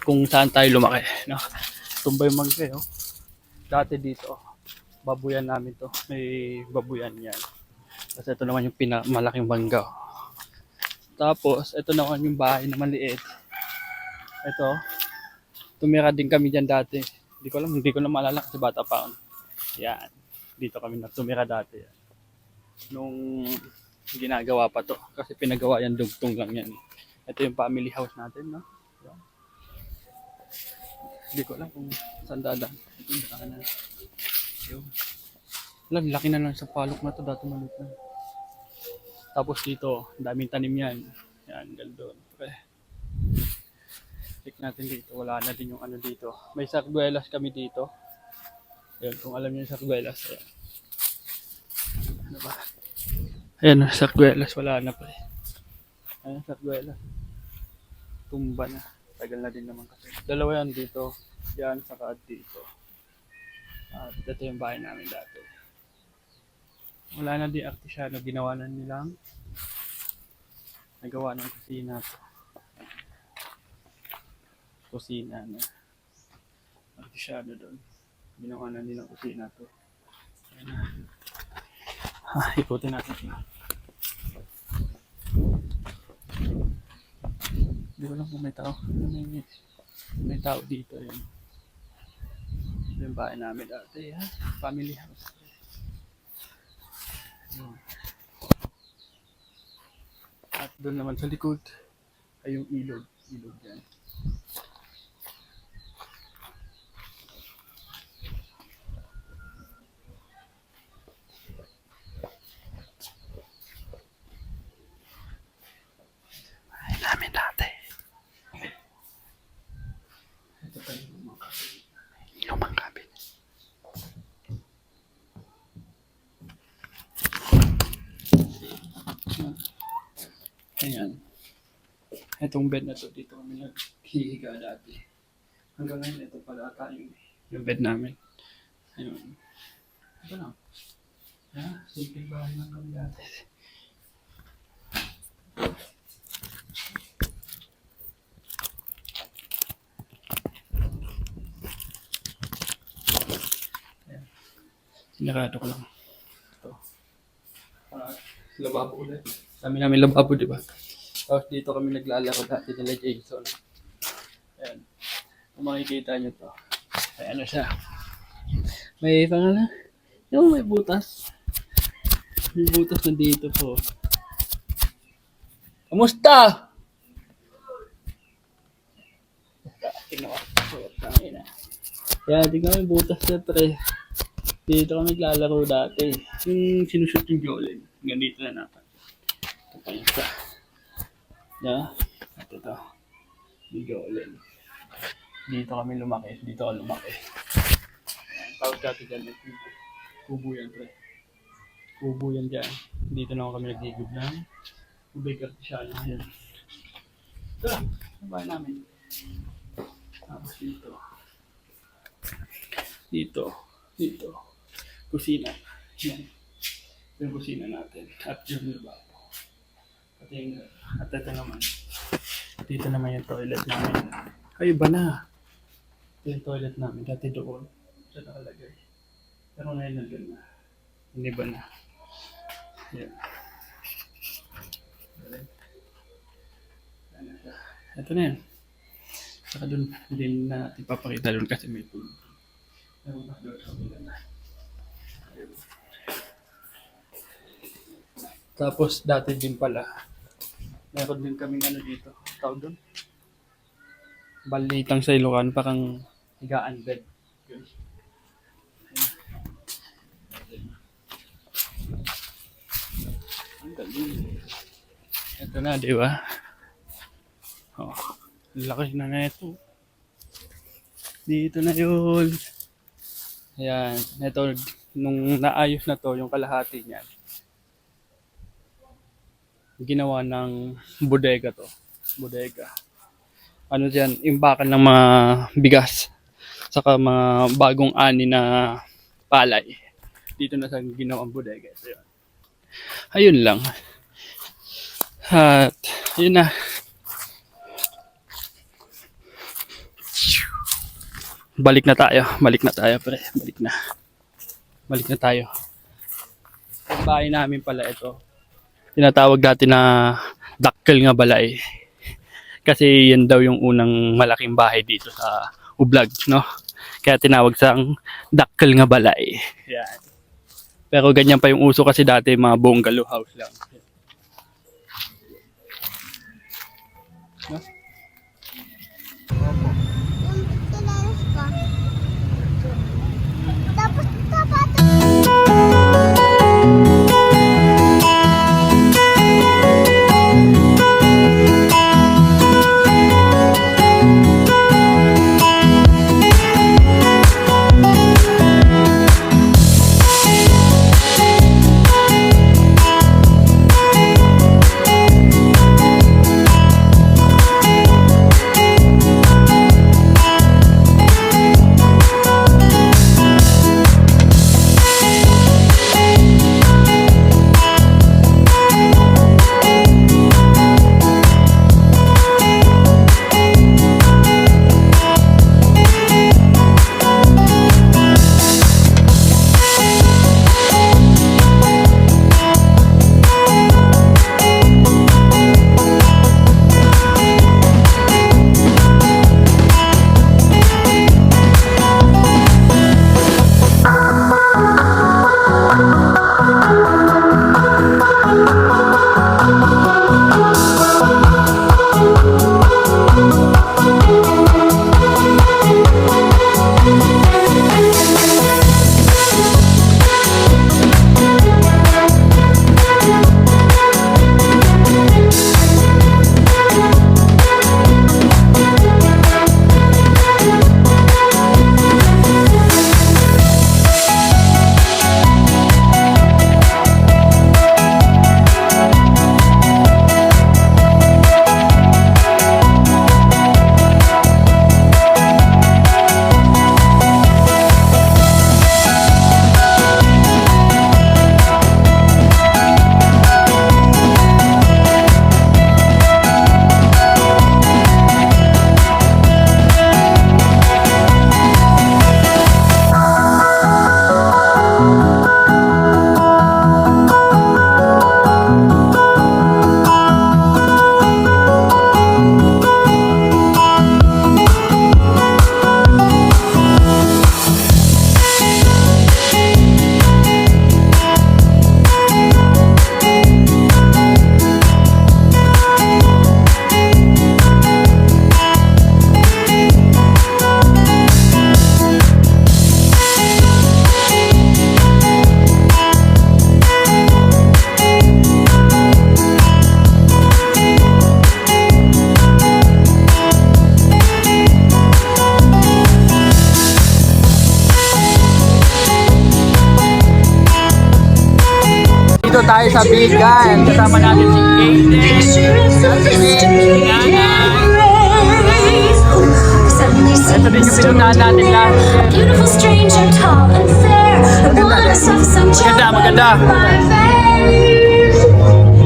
Speaker 1: Kung saan tayo lumaki. No? Tumbay mangga, oh. Dati dito, babuyan namin to. May babuyan yan. Kasi ito naman yung malaking bangga. Tapos, ito naman yung bahay na maliit. Ito, tumira din kami dyan dati. Hindi ko na maalala kasi bata pa ako. Yan, dito kami tumira dati. Nung ginagawa pa to. Kasi pinagawa yan, dugtong lang yan. Ito yung family house natin, no? Yan. Hindi ko alam kung saan dadaan. Ito yung daanan. Yun. Alam, laki na lang sa palok na to. Dati maliit na. Tapos dito, daming tanim yan. Yan, galdon. Okay. Check natin dito. Wala na din yung ano dito. May sarguelas kami dito. Yan, kung alam niyo yung sarguelas. Ayan. Ano ba? Ayan, sarguelas. Wala na pa eh. Ayan, sarguelas. Tumba na. Tagal na din naman kasi. Dalawa yan dito. Yan, saka dito. At ito yung bahay namin dati. Wala na din artisyano. Ginawa na nilang nagawa ng kusina to. Kusina na. Artisyano doon. Ginawa na nilang kusina to. Ayan na. Ikutin natin. Hindi ko lang kung may tao. May tao dito. Yun. Yung bahay namin dati. Ha? Family house. Yun. At doon naman sa likod ay yung ilog. Ilog yan. Itong bed na to, dito kami naghihiga dati. Hanggang ngayon, ito pala ata yung bed namin. Ayun. Ito lang. Simple bahay lang kami dati. Ayan. Sinarado ko lang. Ito. Lababo ulit. Dami namin lababo, di ba? Tapos dito kami naglalaro dati nila Jason. Ayan. Kung makikita nyo to. Ay ano siya. May pangalan. Yung may butas. May butas na dito po. Kamusta? Tingnan ko. Tangina. Kaya tingnan mo yung butas na pre. Dito kami naglalaro dati. Yung sinushoot yung Jolene. Ganito na natin. Ito pa yung isa. At ito. Yung Jolene. Dito kami lumaki. Dito ako lumaki. Tawag dati dyan. Kubo yan pre. Kubo yan dyan. Dito na kami nagigib ng tubig artisyal. Ayan. Ito lang. Ang bahay namin. Tapos dito. Dito. Kusina. Yan. Ito yung kusina natin. At yung lababo. At ito naman. Dito naman yung toilet namin. Ay, iba na. Ito yung toilet namin. Dati doon. Ito nakalagay. Pero ngayon nandun na. Hindi ba na? Yan. Ito na yan. Saka doon, hindi na natin papakita doon kasi may tulog. Pero pa doon sa kabila na. Tapos dati din pala, meron din kaming ano dito. Tawag doon? Balitang sa Ilocano, parang higaan bed. Yun. Ang galing. Ito na, di ba? Oh, laki na ito. Dito na yun. Ayan. Ito, nung naayos na to, yung kalahati niyan. Ginawa ng bodega to. Bodega. Ano dyan, imbakan ng mga bigas. Saka mga bagong ani na palay. Dito na sa ginawang bodega. So, yun. Ayun lang. At, yun na. Balik na tayo pre. Balik na tayo. Ang bahay namin pala ito. Tinatawag dati na Dakkel nga Balay. Kasi yan daw yung unang malaking bahay dito sa Ublag, no? Kaya tinawag sang Dakkel nga Balay. Yan. Pero ganyan pa yung uso kasi dati mga bungalow house lang. No?
Speaker 3: Tapos dapat
Speaker 1: Nandito tayo sa Bigan. Kasama natin si Kaden, si ito din yung pinuntahan natin lahat.
Speaker 6: Beautiful stranger, tall and fair. The one of some
Speaker 1: Maganda.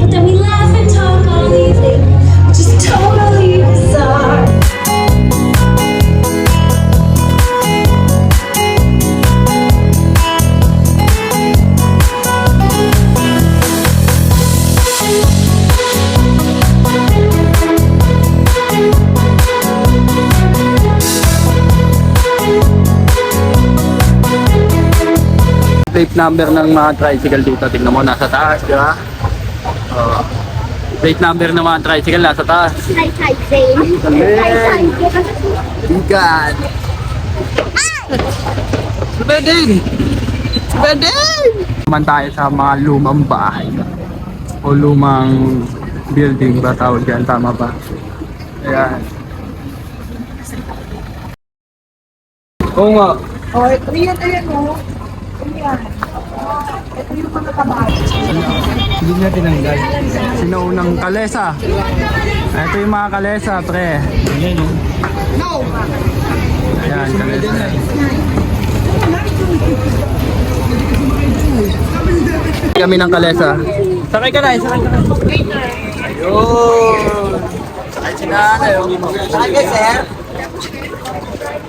Speaker 6: But then we laugh and talk all evening, which is totally bizarre.
Speaker 1: Plate number ng mga tricycle dito. Tingnan mo, nasa taas, di ba? Plate number ng mga tricycle nasa taas. Galing! Bigan! Subedin! Subedin! Naman tayo sa mga lumang bahay o lumang building ba tawag yan? Tama ba? Ayan. Oo nga.
Speaker 3: Oh, ito yan, ayan o. Ayan. Ito yung mga kabayo.
Speaker 1: Hindi na tinanggal. Sinaunang kalesa. Ito yung mga kalesa, pre. Ayan, no? Ayan, kalesa. Kami ng kalesa. Sakay ka na, sakay ka na. Ayun. Sakay si nanay. Sakay ka, sir.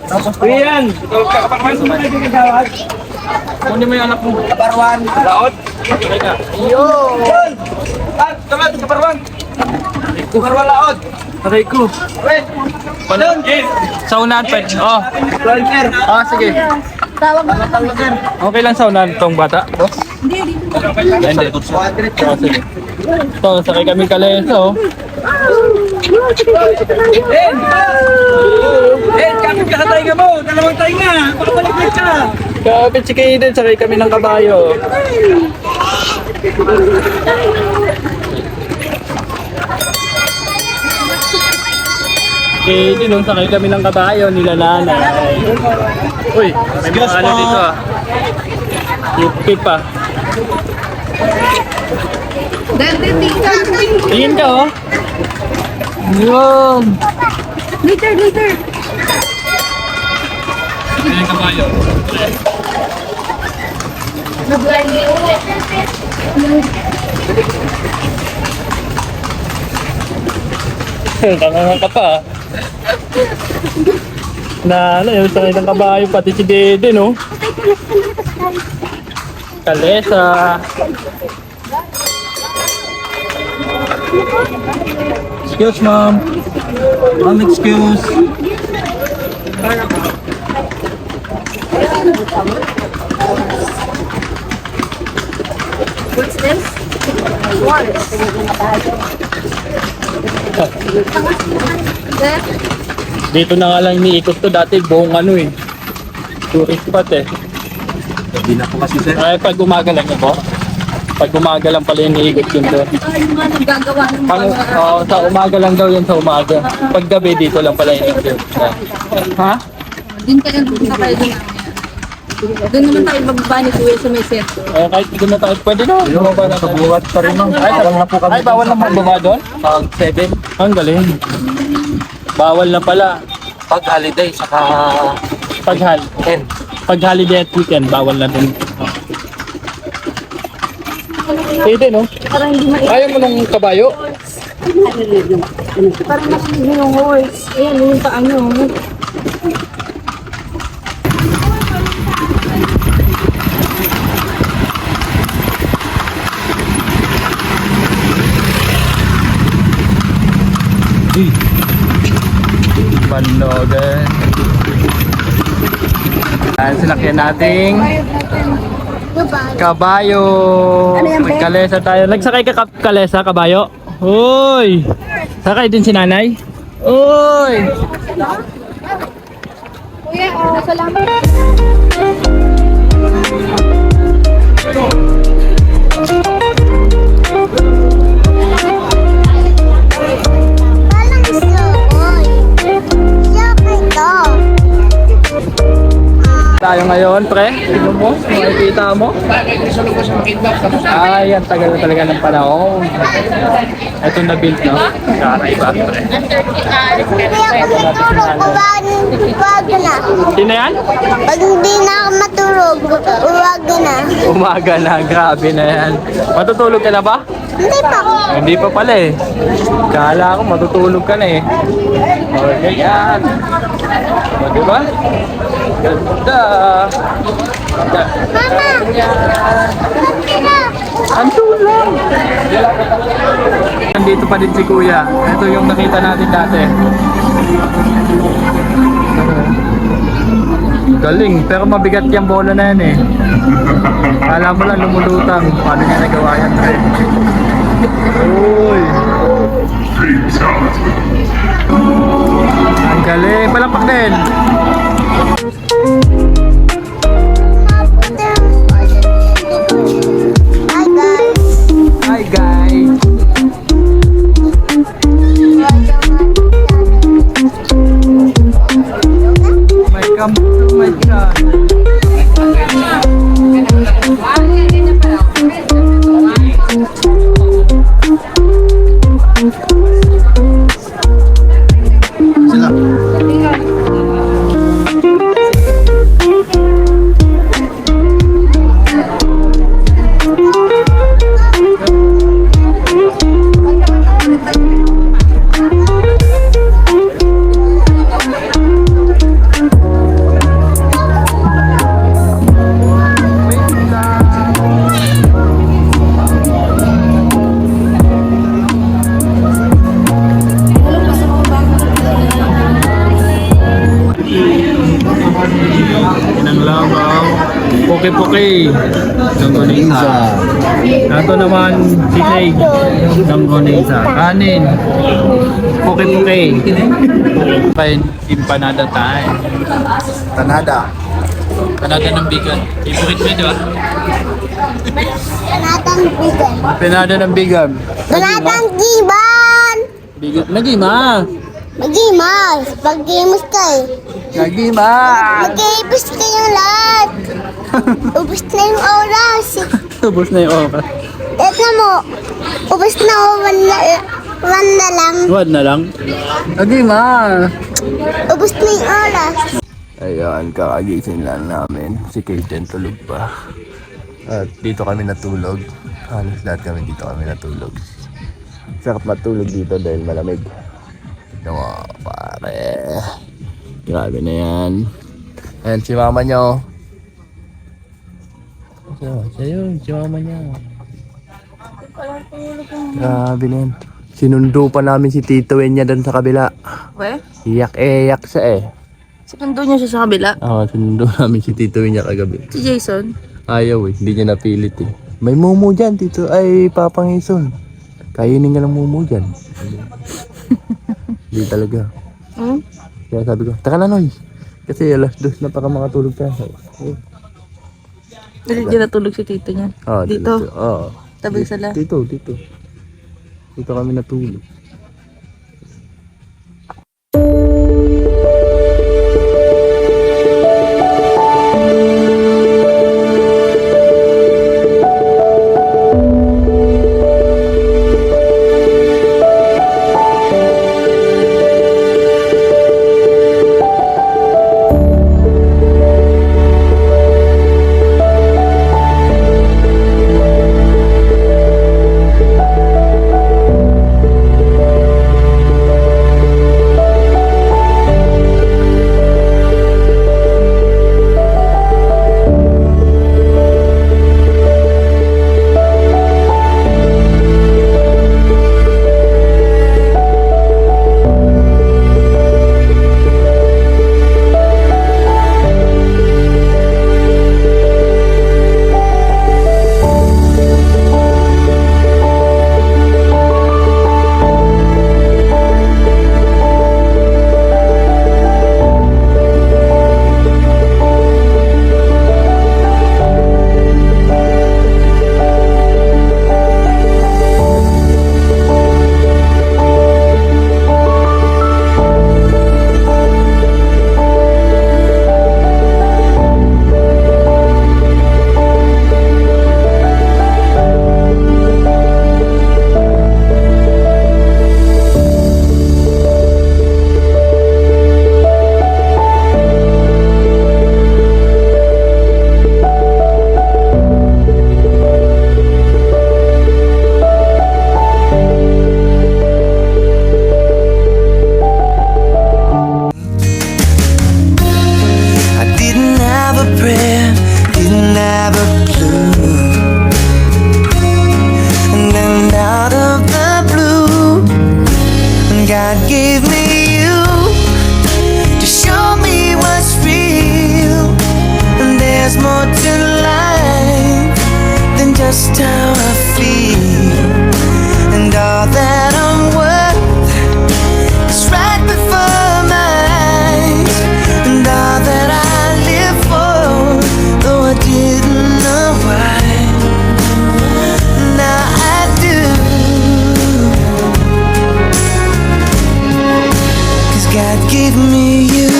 Speaker 1: Tapos yan. Kakapagpaso mo na yung kagawad. Kunin mo yung anak mo. Kaparwan. Laot. Sakay ka. Ayun. Tama, kaparwan. Kaparwan laot. Sakay ko. Wait. Panon. Sa unahan, pwede. Oh. Sige.
Speaker 3: Tawag mo na
Speaker 1: Okay lang sa unahan itong bata.
Speaker 3: Hindi, dito.
Speaker 1: Hindi. Sige. Ito, sakay kami kalesa, oh.
Speaker 5: Kapit ka sa tainga mo! Dalawang tainga! Pakabalik ka!
Speaker 1: Kapit si Kaden, sakay kami ng kabayo. Kaden, nung sakay kami ng kabayo, nila nanay. Uy, may mga ano dito ah. Toothpick pa.
Speaker 3: Dante, tika.
Speaker 1: Tingin ka, oh. Yun.
Speaker 3: Later, later.
Speaker 1: Ayan yung kabayo. Tangangan ka pa. Yung sakay ng kabayo, pati si Dede, no? Kalesa. Excuse, ma'am. Ma'am, excuse.
Speaker 3: What's this? Water.
Speaker 1: Dito na nga lang iniikot to dati, buong ano eh. Tourist spot eh.
Speaker 2: Hindi na po kasi sir.
Speaker 1: Ay, pag umaga lang yun po. Pag umaga lang pala iniikot yun doon.
Speaker 3: Yung mga naggagawa ng
Speaker 1: Sa umaga lang daw yun, sa umaga. Pag gabi dito lang pala iniikot. Ha?
Speaker 3: Din kayo, punta kayo doon. Doon naman tayo bababa ni Kuya sa may set.
Speaker 1: Kahit hindi na tayo, pwede na. Bumaba na tayo.
Speaker 2: Buhat pa rin, ma'am. Bawal na po kami.
Speaker 1: Ay, bawal na bumaba doon? Pag 7. Ang galing. Bawal na pala.
Speaker 2: Pag holiday, saka
Speaker 1: Pag holiday at weekend, bawal na din. Pwede, no?
Speaker 3: Parang hindi ma-
Speaker 1: Ayaw mo ng kabayo?
Speaker 3: Parang makinig yung horse. Ayan, yung paano.
Speaker 1: Panogan. Ayan, sinakyan nating kabayo.
Speaker 3: Ano yan, be?
Speaker 1: Kalesa tayo. Nagsakay ka kalesa, kabayo? Uy! Sakay din si nanay? Uy!
Speaker 3: Kuya, salamat.
Speaker 1: Tayo ngayon, pre. Tingnan mo, makikita mo. Ay, ang tagal na talaga ng panahon. Ito na build, no? Kakaiba, pre.
Speaker 3: Hindi ako matulog, uwag na.
Speaker 1: Sino yan?
Speaker 3: Pag hindi na ako matulog, uwag na.
Speaker 1: Umaga na, grabe na yan. Matutulog ka na ba?
Speaker 3: Hindi pa.
Speaker 1: Hindi pa pala eh. Kala ko matutulog ka na eh. O, ganyan. O, diba? Ganda.
Speaker 3: Mama! Ba't na?
Speaker 1: Ang tulang! Nandito pa din si Kuya. Ito yung nakita natin dati. Galing, pero mabigat yung bola na yan eh. Kala mo lang lumulutang. Paano niya nagawa yan? Uy! Ang galing! Palakpak din!
Speaker 3: Hi guys!
Speaker 1: Hi guys! Welcome to my channel. Ng labaw. Puki-puki. Longganisa. Ito naman sisig. Longganisa. Kanin. Puki-puki. Kain. Empanada tayo.
Speaker 2: Tanada.
Speaker 1: Empanada ng bigan. Favorite mo di ba?
Speaker 3: Donatang bigan.
Speaker 1: Empanada ng bigan.
Speaker 3: Donatang giban!
Speaker 1: Bigan. Nagima.
Speaker 3: Magimas! Pag-gimus kayo.
Speaker 1: Nagima.
Speaker 3: Mag-iipis kayong lahat. Ubus na yung oras.
Speaker 1: Tubos na yung oras.
Speaker 3: Tignan mo. Ubus na o wala lang.
Speaker 1: Huwag na lang. Nagima.
Speaker 3: Ubus na yung oras.
Speaker 2: Ayan, kakagising lang namin. Si Kaden tulog pa. At dito kami natulog. Halos lahat kami dito kami natulog. Sarap matulog dito dahil malamig. Tignan mo, pare. Grabe na yan. Ayan, si mama nyo. Siya yun, si mama niya. Grabe na yan. Sinundo pa namin si Tito Enya doon sa kabila.
Speaker 7: We?
Speaker 2: Iyak siya eh.
Speaker 7: Sinundo niya siya sa kabila.
Speaker 2: Oo, sinundo namin si Tito Enya kagabi.
Speaker 7: Si Jason.
Speaker 2: Ayaw eh, hindi niya napilit eh. May mumu dyan, Tito. Ay, Papa Ngison. Kainin ka ng mumu dyan. Hindi talaga.
Speaker 7: Hmm?
Speaker 2: Kaya sabi ko, taka na Noy. Kasi alas 2 na para makatulog tayo.
Speaker 7: Dito natulog si tito niya.
Speaker 2: Oo,
Speaker 7: Dito?
Speaker 2: Oo.
Speaker 7: Tabi sila.
Speaker 2: Dito. Dito kami natulog.
Speaker 8: lost how I feel, and all that I'm worth is right before my eyes, and all that I live for, though I didn't know why, now I do. 'Cause God gave me you.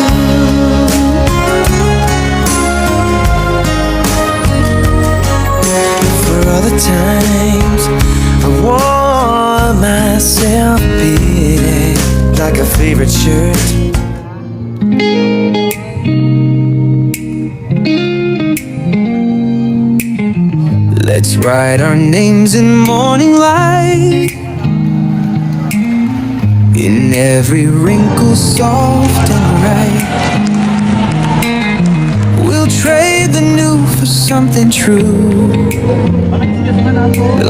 Speaker 8: All the times I wore myself big like a favorite shirt. Let's write our names in morning light, in every wrinkle soft and right. We'll trade the new for something true,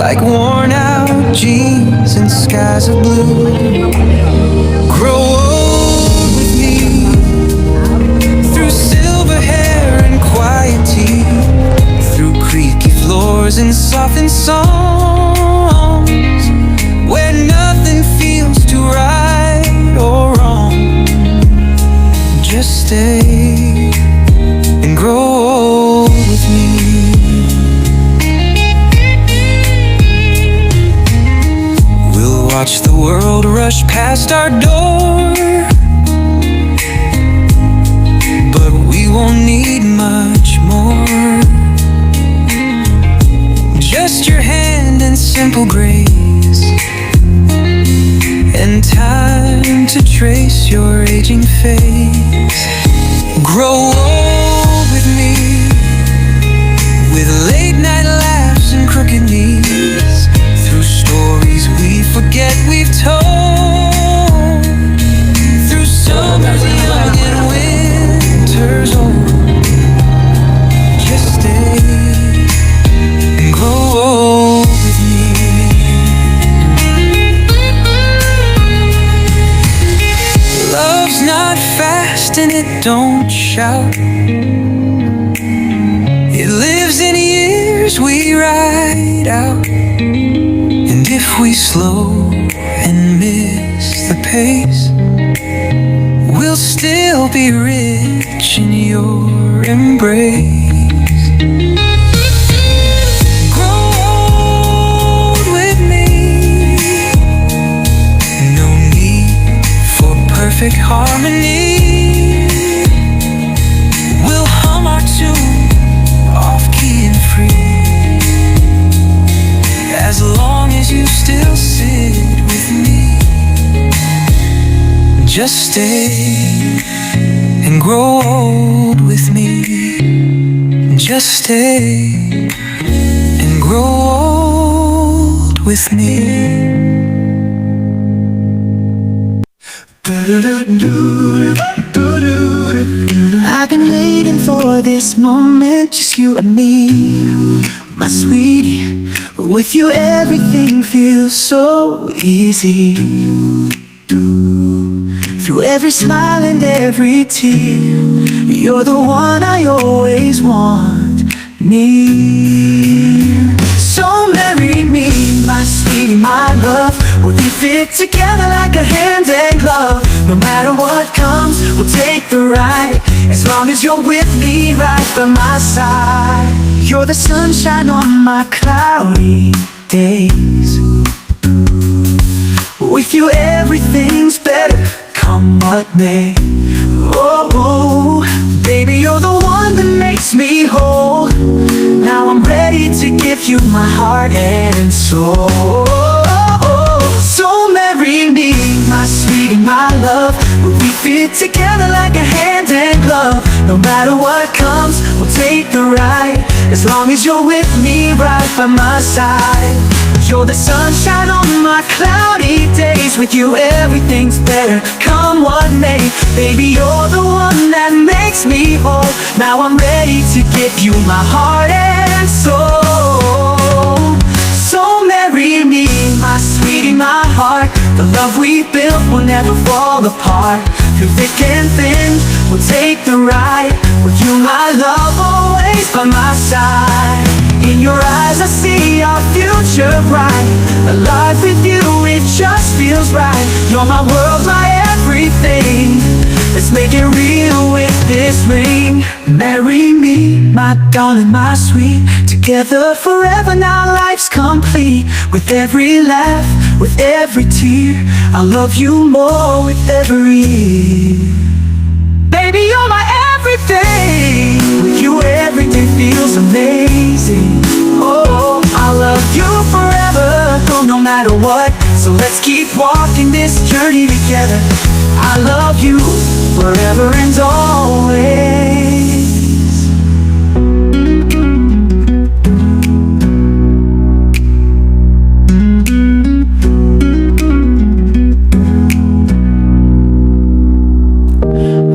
Speaker 8: like worn out jeans and skies of blue. Grow old with me, through silver hair and quiet tea, through creaky floors and softened songs, where nothing feels too right or wrong. Just stay and grow old with me. We'll watch the world rush past our door, but we won't need much more. Just your hand and simple grace, and time to trace your aging face. Grow old with me, with late night laughs and crooked knees, through stories we forget we've told, through summers young and winters old. Just stay and grow old with me. Love's not fast and it don't shout, it lives in years we ride out. And if we slow and miss the pace, we'll still be rich in your embrace. Grow old with me, no need for perfect harmony. We'll hum our tune off key and free, as long as you still sit with me. Just stay and grow old with me. Just stay and grow old with me. I've been waiting for this moment, just you and me, my sweetie. With you everything feels so easy, through every smile and every tear, you're the one I always want near. So marry me, my sweetie, my love. We'll be fit together like a hand and glove. No matter what comes, we'll take the ride, as long as you're with me right by my side. You're the sunshine on my cloudy days. With you everything's better, come what may. Oh, oh, baby, you're the one that makes me whole. Now I'm ready to give you my heart and soul. So marry me, my sweetie, my love. We'll be fit together like a hand and glove. No matter what comes, we'll take the ride, as long as you're with me right by my side. You're the sunshine on my cloudy days. With you everything's better, come what may. Baby, you're the one that makes me whole. Now I'm ready to give you my heart and soul. So marry me, my sweetie, my heart. The love we built will never fall apart. Through thick and thin, we'll take the ride. With you, my love, always by my side. In your eyes I see our future bright. A life with you, it just feels right. You're my world, my everything. Let's make it real with this ring. Marry me, my darling, my sweet. Together forever, now life's complete. With every laugh, with every tear, I'll love you more with every. Baby, you're my everything. With you everything feels amazing. Oh, I'll love you forever, no matter what. So let's keep walking this journey together. I love you forever and always.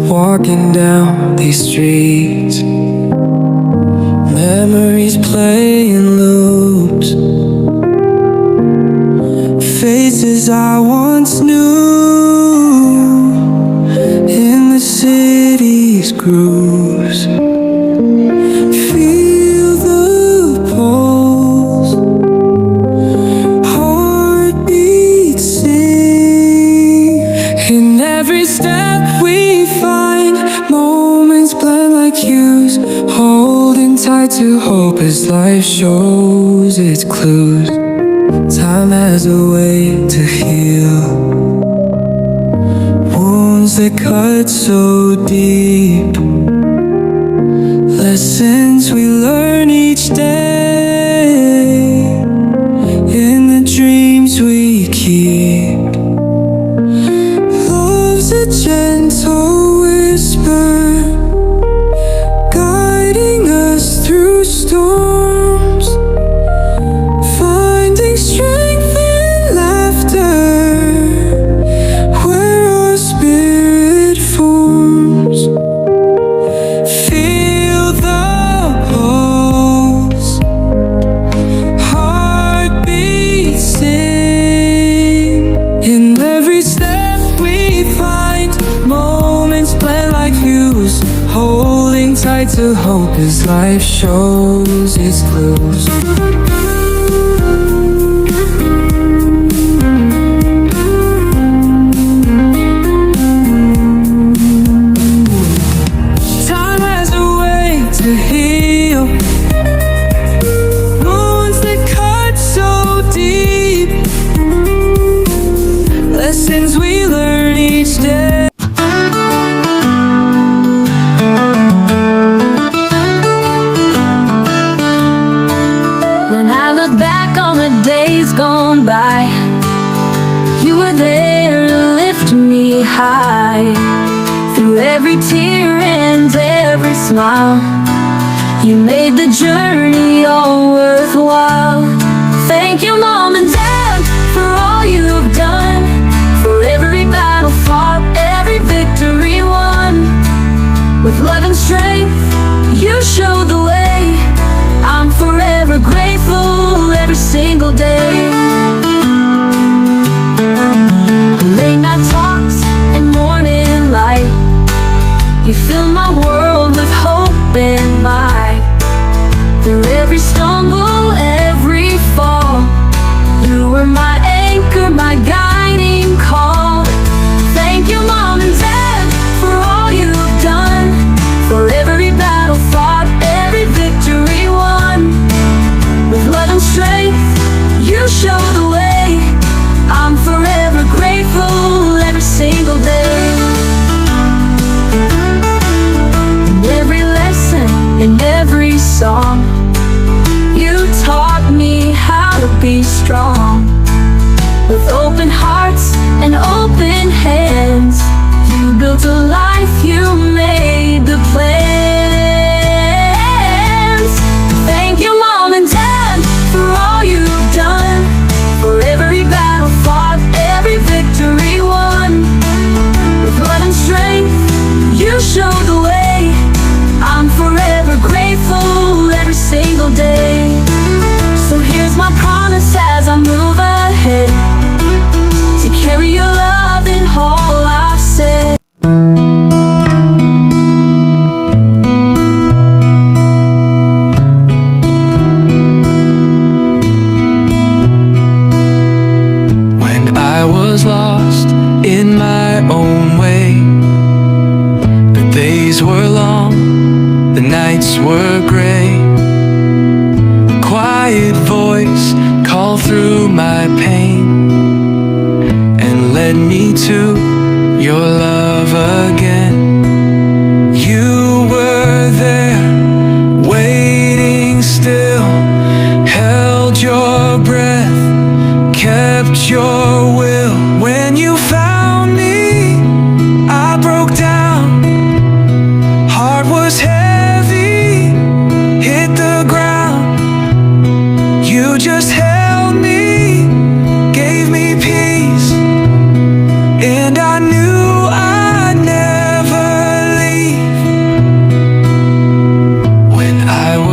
Speaker 9: Walking down these streets, memories play in loops. Faces I once knew in the city's grooves. Feel the pulse, heartbeat sing. In every step we find, moments blend like hues. Holding tight to hope as life shows its clues. Time has a way to heal wounds that cut so deep. Lessons we learn each day in the dreams we keep. Love's a gentle whisper, guiding us through storms. Finding strength in laughter, where our spirit forms. Feel the pulse, heartbeat sing. In every step we find, moments blend like hues. Holding tight to hope as life shows its clues. Time has a way to heal wounds that cut so deep. Lessons we learn each day.
Speaker 6: When I look back on the days gone by, you were there to lift me high. Through every tear and every smile, you made the journey all worthwhile. Thank you, Mom and Dad, for all you've done. For every battle fought, every victory won. With love and strength, you showed the way. I'm forever grateful every single day. Late night talks and morning light, you fill my world with hope and light. Through every stumble, every fall, you were my anchor, my guiding call. Thank you, Mom and Dad, for all you've done. For every battle fought, every victory won. With love and strength, you show the way. I'm forever grateful every single day. In every lesson, in every song, you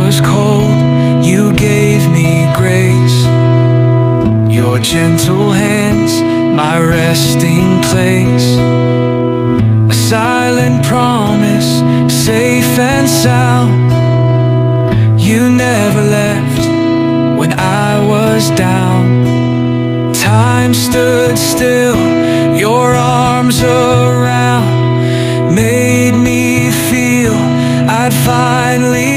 Speaker 8: was cold, you gave me grace. Your gentle hands, my resting place. A silent promise, safe and sound. You never left when I was down. Time stood still, your arms around made me feel I'd finally